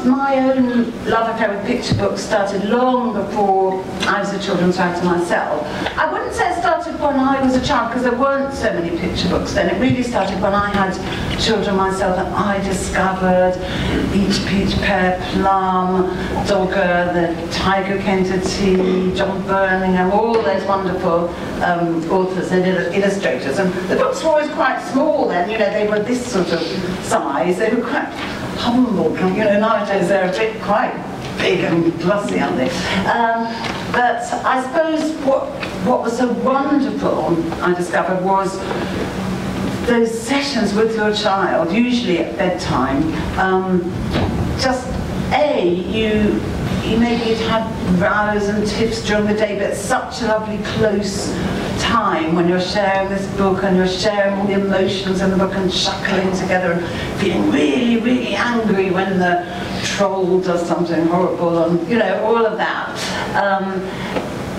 my own love affair with picture books started long before I was a children's writer myself. I wouldn't say it started when I was a child, because there weren't so many picture books then. It really started when I had children myself, and I discovered Each Peach Pear Plum, Dogger, the Tiger Came to Tea, John Birmingham, all those wonderful authors and illustrators. And the books were always quite small then, you know, they were this sort of size. They were quite humble, you know, nowadays they're a bit quite big and glossy, aren't they? But I suppose what was so wonderful, I discovered, was those sessions with your child, usually at bedtime. Just you maybe had rows and tiffs during the day, but it's such a lovely close time when you're sharing this book and you're sharing all the emotions in the book and chuckling together and feeling really, really angry when the troll does something horrible, and you know, all of that.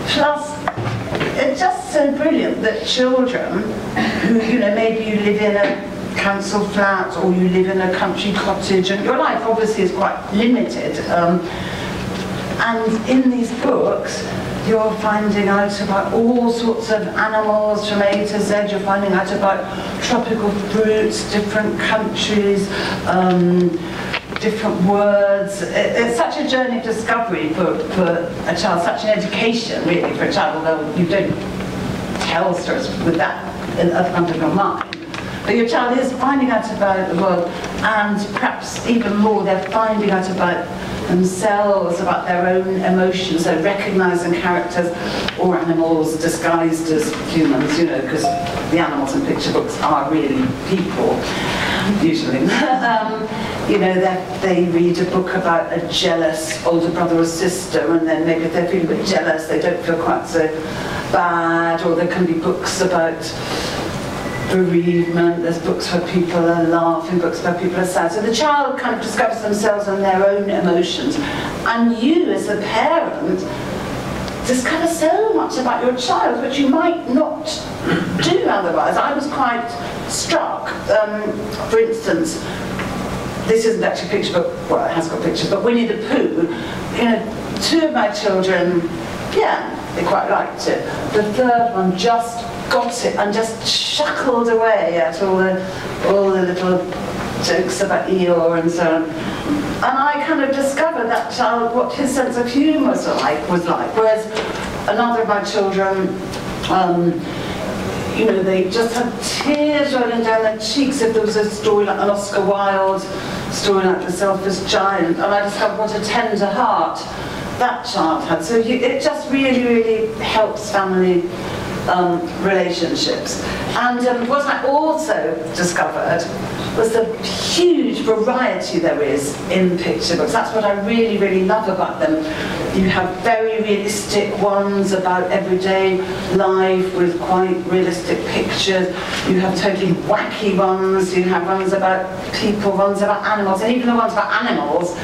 Plus, it's just so brilliant that children who, you know, maybe you live in a council flat or you live in a country cottage, and your life obviously is quite limited. And in these books, you're finding out about all sorts of animals from A to Z. You're finding out about tropical fruits, different countries, different words. It's such a journey of discovery for a child, such an education really for a child, although you don't tell stories with that at the front of your mind. But your child is finding out about the world, and perhaps even more, they're finding out about themselves, about their own emotions. They're recognising characters or animals disguised as humans, you know, because the animals in picture books are really people, usually. You know, they read a book about a jealous older brother or sister, and then maybe if they're feeling a bit jealous, they don't feel quite so bad. Or there can be books about bereavement, there's books where people are laughing, books where people are sad. So the child kind of discovers themselves and their own emotions. And you, as a parent, discover so much about your child, which you might not do otherwise. I was quite struck, for instance, this isn't actually a picture book, well, it has got pictures, but Winnie the Pooh, you know, two of my children, yeah, they quite liked it. The third one just got it and just chuckled away at all the little jokes about Eeyore and so on. And I kind of discovered that child, what his sense of humour was like. Whereas another of my children, you know, they just had tears rolling down their cheeks if there was a story like an Oscar Wilde story like The Selfish Giant, and I discovered what a tender heart that child had. So it just really, really helps family relationships. And what I also discovered was the huge variety there is in picture books. That's what I really, really love about them. You have very realistic ones about everyday life with quite realistic pictures. You have totally wacky ones. You have ones about people, ones about animals, and even the ones about animals,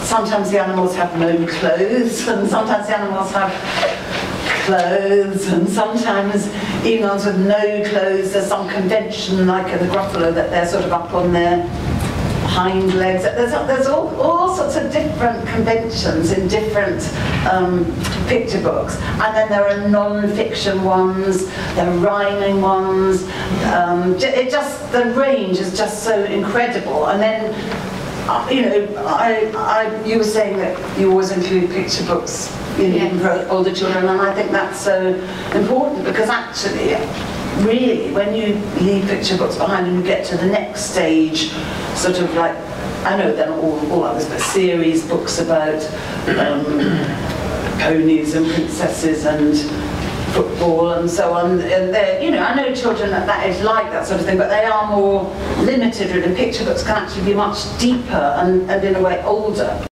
sometimes the animals have no clothes, and sometimes the animals have clothes, and sometimes even ones with no clothes, there's some convention like in the Gruffalo that they're sort of up on their hind legs. There's all sorts of different conventions in different picture books, and then there are non-fiction ones, there are rhyming ones. The range is just so incredible. And then you know, you were saying that you always include picture books in for older children, and I think that's so important, because actually, really, when you leave picture books behind and you get to the next stage, sort of like, I know they're not all others, but series books about ponies and princesses and football and so on, and you know, I know children at that age like that sort of thing, but they are more limited, and picture books can actually be much deeper and in a way older.